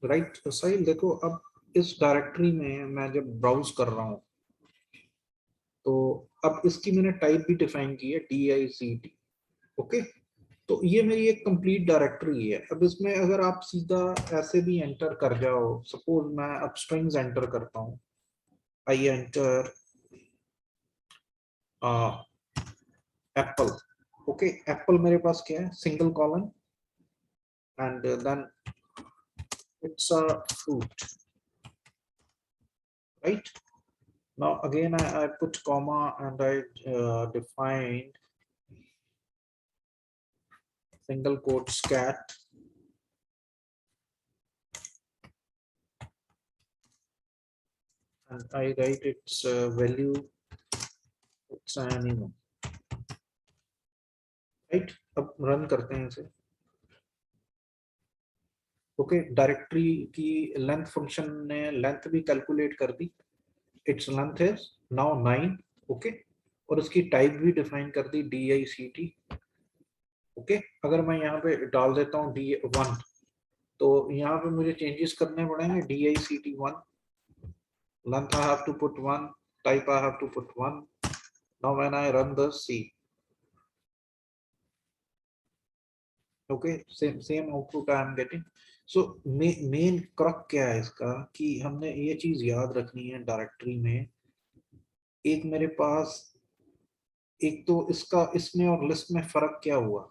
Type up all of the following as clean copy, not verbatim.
Right साहिल, देखो अब इस डायरेक्टरी में मैं जब ब्राउज कर रहा हूँ तो अब इसकी मैंने टाइप भी डिफाइन की है DICT। ओके, तो ये मेरी एक कंप्लीट डायरेक्टरी है। अब इसमें अगर आप सीधा ऐसे भी एंटर कर जाओ, सपोज मैं अब स्ट्रिंग्स एंटर करता हूँ, I enter apple. Okay, apple मेरे पास क्या है, single colon, and then it's a fruit, right? Now again I put comma and I defined single quotes cat, and I write its value, it's an animal, right? अब run करते हैं इसे। Okay, directory की length function ने length भी calculate कर दी, it's length is now 9। Okay, और उसकी टाइप भी डिफाइन कर दी DICT। ओके, अगर मैं यहाँ पे डाल देता हूँ D1, तो यहाँ पे मुझे चेंजेस करने पड़ेंगे। DICT1 length I have to put 1, type I have to put 1. Now when I run the C, okay, same output I am getting. So main क्रक क्या है इसका कि हमने ये चीज याद रखनी है डायरेक्टरी में। एक मेरे पास, एक तो इसका इसमें और लिस्ट में फर्क क्या हुआ,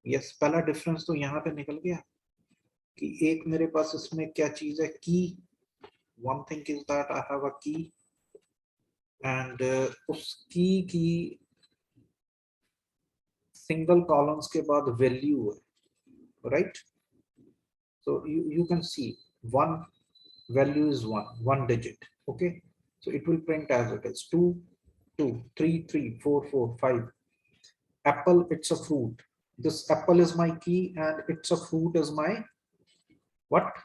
यस, पहला डिफरेंस तो यहाँ पे निकल गया कि एक मेरे पास इसमें क्या चीज है, की। One thing is that I have a की, एंड उस की सिंगल कॉलम्स के बाद वैल्यू है, right? So you can see one value is one digit. Okay, so it will print as it is 2 2 3 3 4 4 5. Apple, it's a fruit. This apple is my key and it's a fruit is my what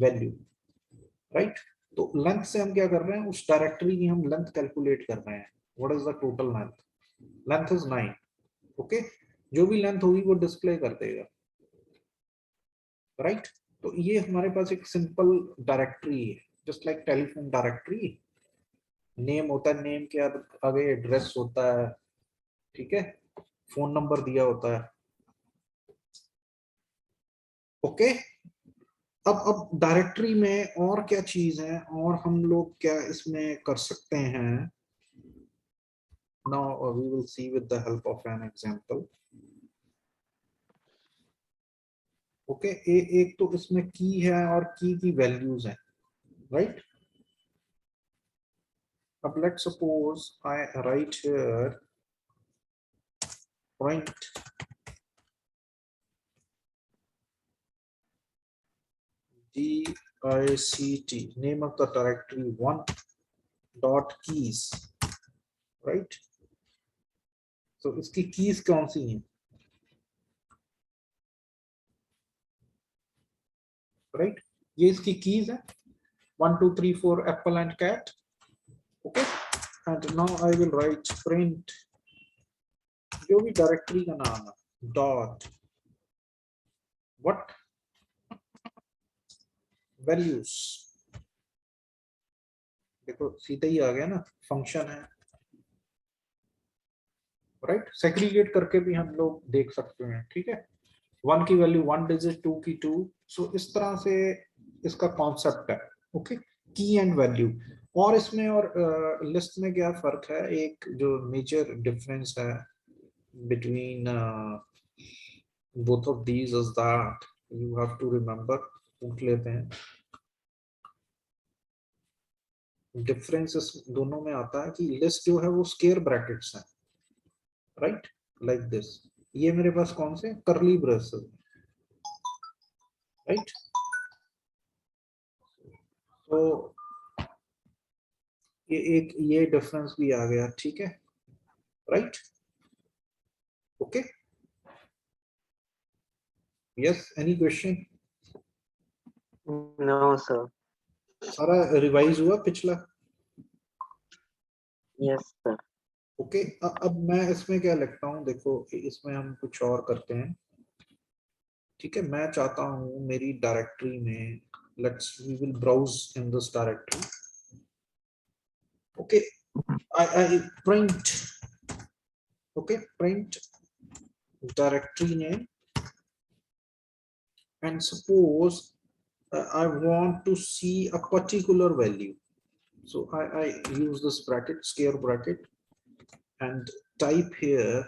value, right? तो length से हम क्या कर रहे हैं, उस directory की हम लेंथ कैलकुलेट कर रहे हैं। What is the total length? Length is 9। Okay, जो भी लेंथ होगी वो डिस्प्ले कर देगा, राइट? तो ये हमारे पास एक सिंपल डायरेक्टरी है, just like telephone directory. Name होता है, नेम के आगे एड्रेस होता है, ठीक है, फोन नंबर दिया होता है। ओके, अब डायरेक्टरी में और क्या चीज है, और हम लोग क्या इसमें कर सकते हैं। Now we will see with the help of an example. Okay, एक तो इसमें की है और की वैल्यूज है, राइट? अब let's suppose I right here print DICT, name of the directory 1 dot keys, right? So इसकी कीज कौन सी हैं, राइट? ये इसकी कीज है 1 2 3 4 apple and cat. Okay, and now I will write print जो भी डायरेक्टरी का नाम है डॉट व्हाट वैल्यूज। देखो सीधा ही आ गया ना, फंक्शन है, राइट? सेग्रीगेट करके भी हम लोग देख सकते हैं, ठीक है। 1 की वैल्यू 1 डिजिट, 2 की 2। सो इस तरह से इसका कॉन्सेप्ट है। ओके, की एंड वैल्यू। और इसमें और लिस्ट में क्या फर्क है, एक जो मेजर डिफरेंस है between both of these is that you have to remember, पूछ लेते हैं, डिफरेंस इस दोनों में आता है कि लिस्ट जो है वो स्क्वायर ब्रैकेट्स है, राइट? लाइक दिस, ये मेरे पास कौन से करली ब्रेसेस, राइट? तो ये एक ये डिफरेंस भी आ गया, ठीक है, right? Okay, yes, any question? No, sir. सारा रिवाइज हुआ पिछला? Yes, sir. ओके, अब मैं इसमें क्या लिखता हूँ, देखो इसमें हम कुछ और करते हैं, ठीक है, मैं चाहता हूं मेरी डायरेक्टरी में, let's we will browse in this directory. Okay, I print, okay, print directory name, and suppose I want to see a particular value. So I use this bracket, square bracket, and type here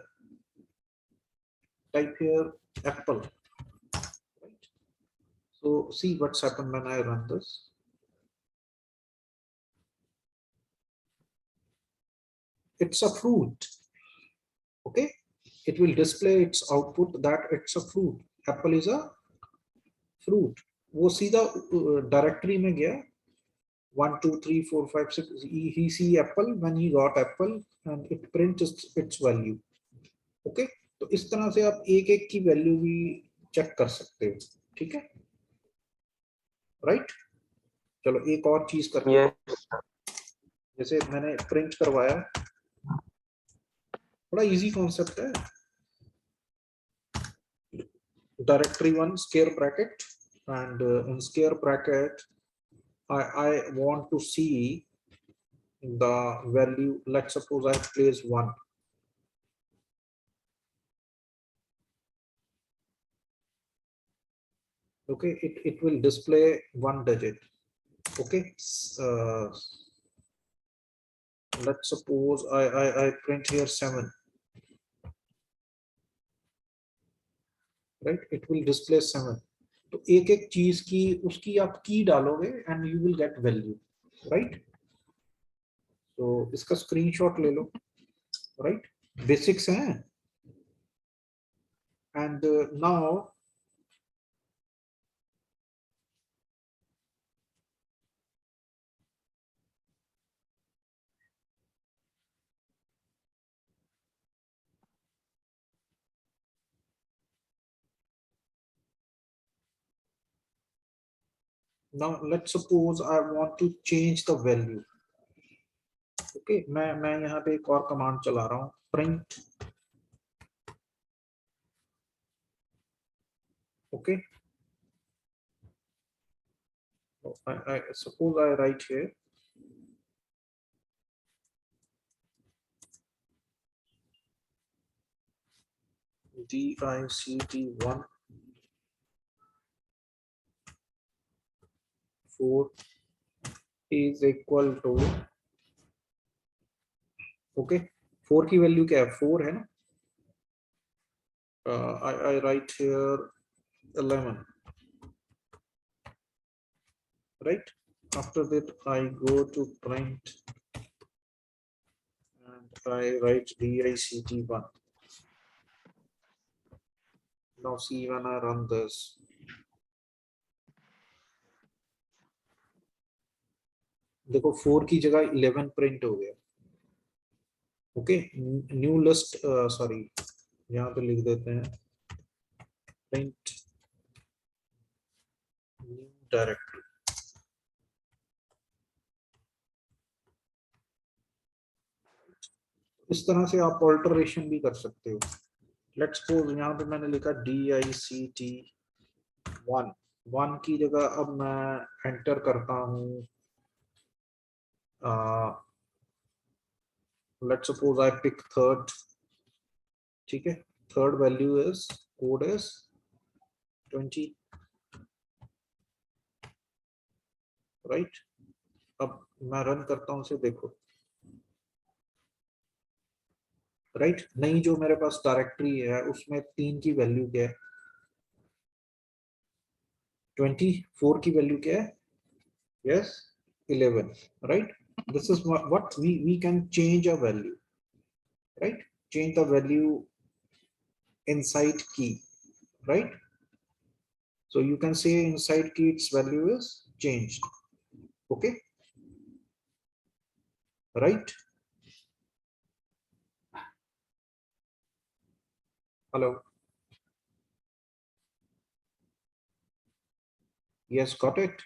apple. Right? So see what's happened when I run this. It's a fruit. Okay, it will display its output that it's a fruit. Apple is a fruit. वो सीधा directory में गया, 1 2 3 4 5 6, he see apple. When he got apple, and it prints its value. Okay, तो इस तरह से आप एक एक की वैल्यू भी चेक कर सकते हो. ठीक है, राइट. चलो एक और चीज करते हैं. जैसे मैंने प्रिंट करवाया, बड़ा इजी कॉन्सेप्ट है. Directory 1 square bracket, and in square bracket I want to see the value. Let's suppose I place 1. Okay, it will display 1 digit. Okay, let's suppose I print here 7. Right, it will display 7. तो एक एक चीज की उसकी आप की डालोगे and you will get value. Right, तो इसका स्क्रीनशॉट ले लो. Right, बेसिक्स हैं. And now let's suppose I want to change the value. Okay, मैं यहाँ पे एक और कमांड चला रहा हूँ, print. Okay, I suppose I write here DICT1 4 is equal to, okay, 4 की वैल्यू क्या है, 4 है ना. I write here 11. Right, after that I go to print and I write DICT1. Now see when I run this, देखो 4 की जगह 11 print हो गया. ओके, न्यू लिस्ट, सॉरी यहाँ पे लिख देते हैं प्रिंट न्यू डायरेक्टरी. इस तरह से आप ऑल्टरेशन भी कर सकते हो. लेट्स सपोज यहाँ पे मैंने लिखा DICT1. 1 की जगह अब मैं एंटर करता हूँ, let's suppose I pick 3rd. ठीक है, 3rd value is code is 20. Right, अब मैं रन करता हूँ इसे, देखो. राइट, नहीं जो मेरे पास डायरेक्टरी है उसमें 3 की वैल्यू क्या है, 24 की वैल्यू क्या है, yes 11. Right, this is what we can change a value. Right, change the value inside key. Right, so you can say inside key its value is changed. Okay, right. Hello, yes, got it.